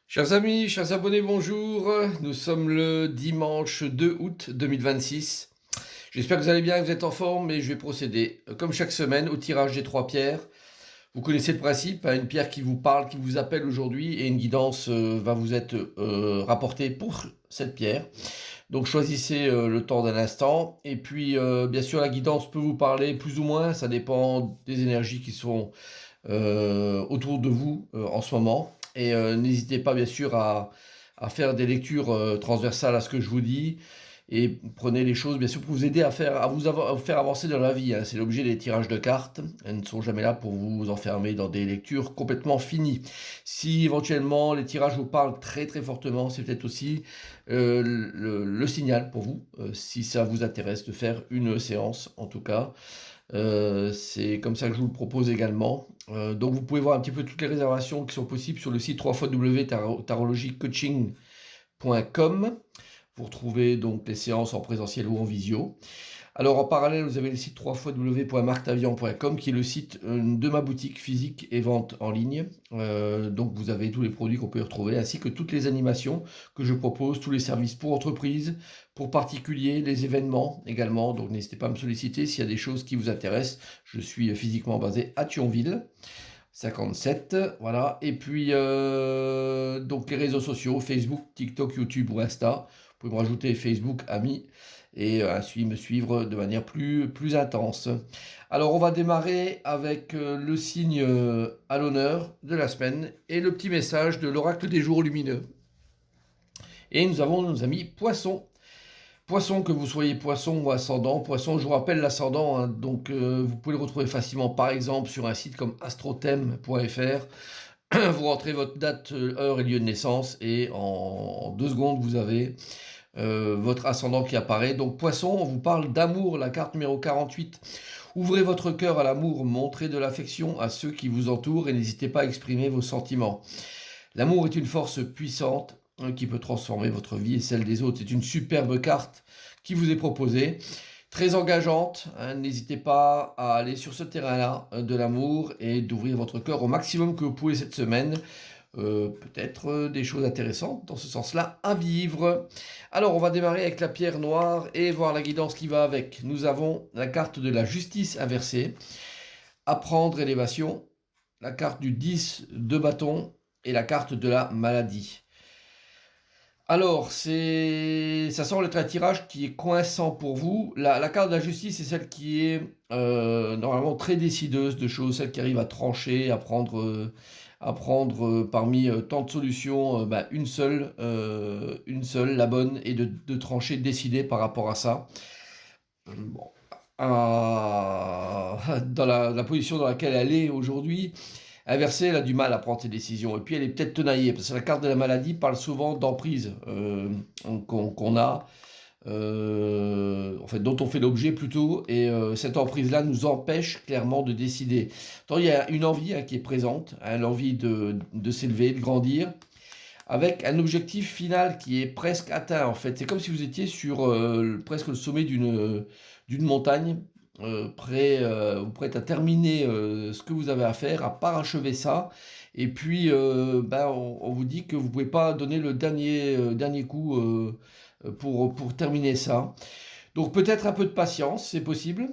Chers amis, chers abonnés, bonjour. Nous sommes le dimanche 2 août 2026. J'espère que vous allez bien, que vous êtes en forme et je vais procéder, comme chaque semaine, au tirage des 3 pierres. Vous connaissez le principe, hein, une pierre qui vous parle, qui vous appelle aujourd'hui et une guidance va vous être rapportée pour cette pierre. Donc choisissez le temps d'un instant et puis bien sûr la guidance peut vous parler plus ou moins, ça dépend des énergies qui sont autour de vous en ce moment. Et n'hésitez pas bien sûr à faire des lectures transversales à ce que je vous dis. Et prenez les choses bien sûr pour vous aider à vous faire avancer dans la vie, hein. C'est l'objet des tirages de cartes. Elles ne sont jamais là pour vous enfermer dans des lectures complètement finies. Si éventuellement les tirages vous parlent très très fortement, c'est peut-être aussi le signal pour vous, si ça vous intéresse de faire une séance en tout cas. C'est comme ça que je vous le propose également. Donc vous pouvez voir un petit peu toutes les réservations qui sont possibles sur le site www.tarologicoaching.com pour trouver donc les séances en présentiel ou en visio. Alors en parallèle, vous avez le site www.marctavian.com qui est le site de ma boutique physique et vente en ligne. Donc vous avez tous les produits qu'on peut y retrouver ainsi que toutes les animations que je propose, tous les services pour entreprises, pour particuliers, les événements également. Donc n'hésitez pas à me solliciter s'il y a des choses qui vous intéressent. Je suis physiquement basé à Thionville. 57, voilà. Et puis, donc les réseaux sociaux, Facebook, TikTok, YouTube ou Insta. Vous pouvez me rajouter Facebook, ami, et ainsi me suivre de manière plus intense. Alors, on va démarrer avec le signe à l'honneur de la semaine et le petit message de l'oracle des jours lumineux. Et nous avons nos amis poissons. Poisson, que vous soyez poisson ou ascendant. Poisson, je vous rappelle l'ascendant, hein, donc vous pouvez le retrouver facilement par exemple sur un site comme astrothème.fr. Vous rentrez votre date, heure et lieu de naissance et en 2 secondes vous avez votre ascendant qui apparaît. Donc poisson, on vous parle d'amour, la carte numéro 48. Ouvrez votre cœur à l'amour, montrez de l'affection à ceux qui vous entourent et n'hésitez pas à exprimer vos sentiments. L'amour est une force puissante qui peut transformer votre vie et celle des autres. C'est une superbe carte qui vous est proposée, très engageante, hein. N'hésitez pas à aller sur ce terrain-là de l'amour et d'ouvrir votre cœur au maximum que vous pouvez cette semaine. Peut-être des choses intéressantes dans ce sens-là à vivre. Alors, on va démarrer avec la pierre noire et voir la guidance qui va avec. Nous avons la carte de la justice inversée, apprendre élévation, la carte du 10 de bâton et la carte de la maladie. Alors, ça semble être un tirage qui est coinçant pour vous. La carte de la justice, c'est celle qui est normalement très décideuse de choses, celle qui arrive à trancher, à prendre parmi tant de solutions, une seule, la bonne, et de trancher, de décider par rapport à ça. Bon. Dans la position dans laquelle elle est aujourd'hui, inversée, elle a du mal à prendre ses décisions. Et puis elle est peut-être tenaillée, parce que la carte de la maladie parle souvent d'emprise qu'on a, en fait, dont on fait l'objet plutôt, et cette emprise-là nous empêche clairement de décider. Tant il y a une envie qui est présente, hein, l'envie de s'élever, de grandir, avec un objectif final qui est presque atteint en fait. C'est comme si vous étiez sur presque le sommet d'une montagne, prêt à terminer ce que vous avez à faire, à parachever ça. Et puis on vous dit que vous ne pouvez pas donner le dernier coup pour terminer ça. Donc peut-être un peu de patience, c'est possible,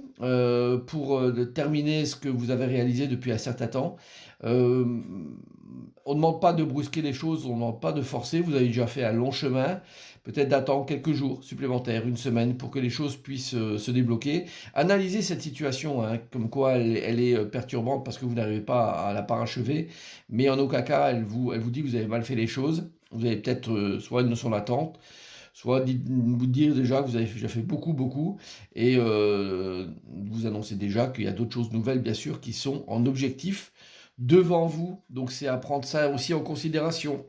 pour terminer ce que vous avez réalisé depuis un certain temps. Euh, on ne demande pas de brusquer les choses, on ne demande pas de forcer, vous avez déjà fait un long chemin, peut-être d'attendre quelques jours supplémentaires, une semaine, pour que les choses puissent se débloquer. Analysez cette situation, hein, comme quoi elle est perturbante parce que vous n'arrivez pas à la parachever, mais en aucun cas elle vous dit que vous avez mal fait les choses. Vous avez peut-être soit une notion d'attente, soit vous dire déjà que vous avez déjà fait beaucoup, et vous annoncez déjà qu'il y a d'autres choses nouvelles, bien sûr, qui sont en objectif devant vous. Donc c'est à prendre ça aussi en considération.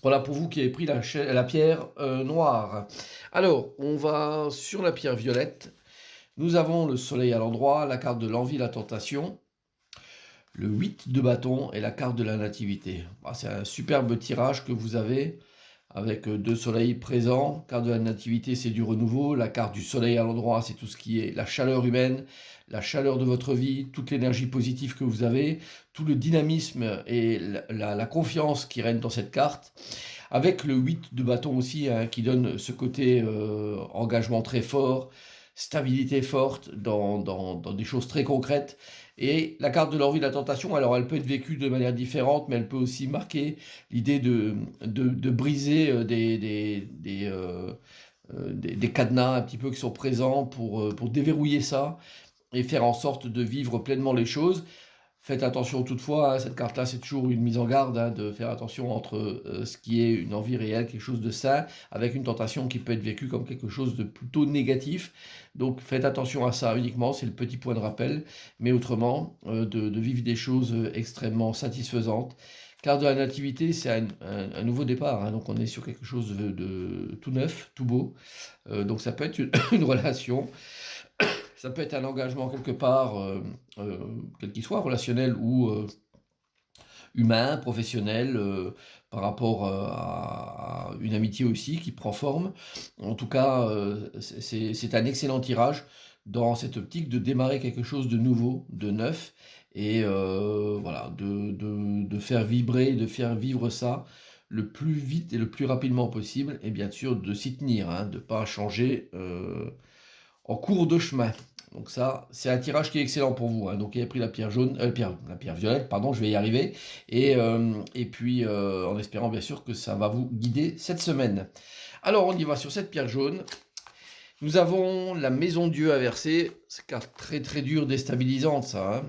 Voilà pour vous qui avez pris la pierre noire. Alors, on va sur la pierre violette. Nous avons le soleil à l'endroit, la carte de l'envie, la tentation, le 8 de bâton et la carte de la nativité. C'est un superbe tirage que vous avez. avec 2 soleils présents. Carte de la nativité, c'est du renouveau. La carte du soleil à l'endroit, c'est tout ce qui est la chaleur humaine, la chaleur de votre vie, toute l'énergie positive que vous avez, tout le dynamisme et la confiance qui règne dans cette carte. Avec le 8 de bâton aussi, hein, qui donne ce côté engagement très fort, stabilité forte dans des choses très concrètes. Et la carte de l'envie de la tentation, alors elle peut être vécue de manière différente, mais elle peut aussi marquer l'idée de briser des cadenas un petit peu qui sont présents pour déverrouiller ça et faire en sorte de vivre pleinement les choses. Faites attention toutefois, hein, cette carte-là, c'est toujours une mise en garde, hein, de faire attention entre ce qui est une envie réelle, quelque chose de sain, avec une tentation qui peut être vécue comme quelque chose de plutôt négatif. Donc faites attention à ça uniquement, c'est le petit point de rappel, mais autrement, de vivre des choses extrêmement satisfaisantes. Carte de la nativité, c'est un nouveau départ, hein, donc on est sur quelque chose de tout neuf, tout beau. Donc ça peut être une relation. Ça peut être un engagement quelque part, quel qu'il soit, relationnel ou humain, professionnel, par rapport à une amitié aussi qui prend forme. En tout cas, c'est un excellent tirage dans cette optique de démarrer quelque chose de nouveau, de neuf, et voilà, de faire vibrer, de faire vivre ça le plus vite et le plus rapidement possible, et bien sûr de s'y tenir, hein, de ne pas changer en cours de chemin. Donc ça, c'est un tirage qui est excellent pour vous, hein. Donc il a pris la pierre jaune, la pierre violette, pardon, je vais y arriver. Et puis en espérant bien sûr que ça va vous guider cette semaine. Alors on y va sur cette pierre jaune. Nous avons la maison Dieu inversée, c'est une carte très très dure, déstabilisante ça, hein.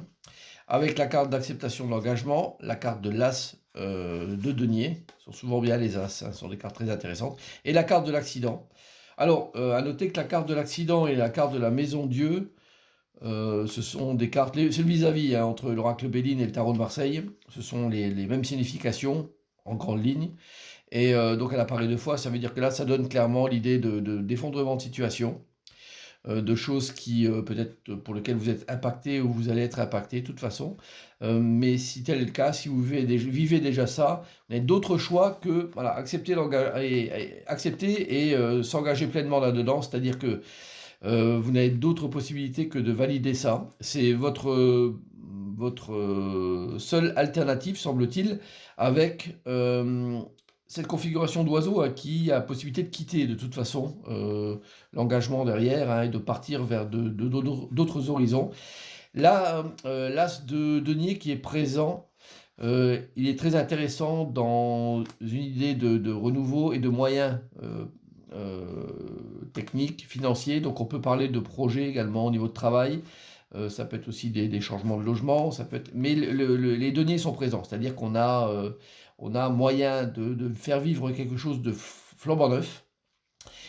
Avec la carte d'acceptation de l'engagement, la carte de l'as de denier, ce sont souvent bien les as, hein, ce sont des cartes très intéressantes, et la carte de l'accident. Alors, à noter que la carte de l'accident et la carte de la maison Dieu, ce sont des cartes, c'est le vis-à-vis, hein, entre l'oracle Béline et le tarot de Marseille. Ce sont les mêmes significations, en grande ligne. Et donc elle apparaît 2 fois, ça veut dire que là, ça donne clairement l'idée d'effondrement de situation, de choses qui, peut-être pour lesquelles vous êtes impacté ou vous allez être impacté de toute façon. Mais si tel est le cas, si vous vivez déjà ça, vous n'avez d'autre choix que voilà, accepter et s'engager pleinement là-dedans, c'est-à-dire que vous n'avez d'autre possibilité que de valider ça. C'est votre seule alternative, semble-t-il, avec cette configuration d'oiseau qui a la possibilité de quitter de toute façon l'engagement derrière, hein, et de partir vers d'autres horizons. Là, l'as de denier qui est présent, il est très intéressant dans une idée de renouveau et de moyens techniques, financiers. Donc on peut parler de projets également au niveau de travail. Ça peut être aussi des changements de logement, ça peut être... mais les deniers sont présents, c'est-à-dire qu'on a moyen de faire vivre quelque chose de flambant neuf.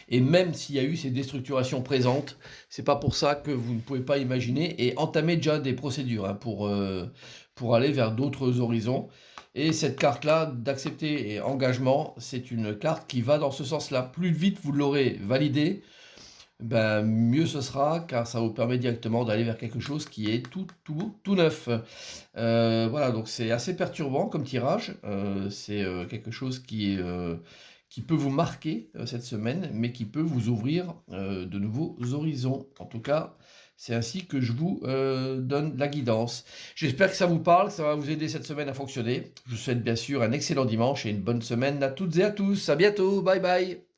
Et même s'il y a eu ces déstructurations présentes, c'est pas pour ça que vous ne pouvez pas imaginer et entamer déjà des procédures, hein, pour aller vers d'autres horizons. Et cette carte-là, d'accepter et engagement, c'est une carte qui va dans ce sens-là. Plus vite vous l'aurez validée, ben, mieux ce sera, car ça vous permet directement d'aller vers quelque chose qui est tout neuf. Voilà, donc c'est assez perturbant comme tirage. C'est quelque chose qui peut vous marquer cette semaine, mais qui peut vous ouvrir de nouveaux horizons. En tout cas, c'est ainsi que je vous donne la guidance. J'espère que ça vous parle, que ça va vous aider cette semaine à fonctionner. Je vous souhaite bien sûr un excellent dimanche et une bonne semaine à toutes et à tous. À bientôt, bye bye.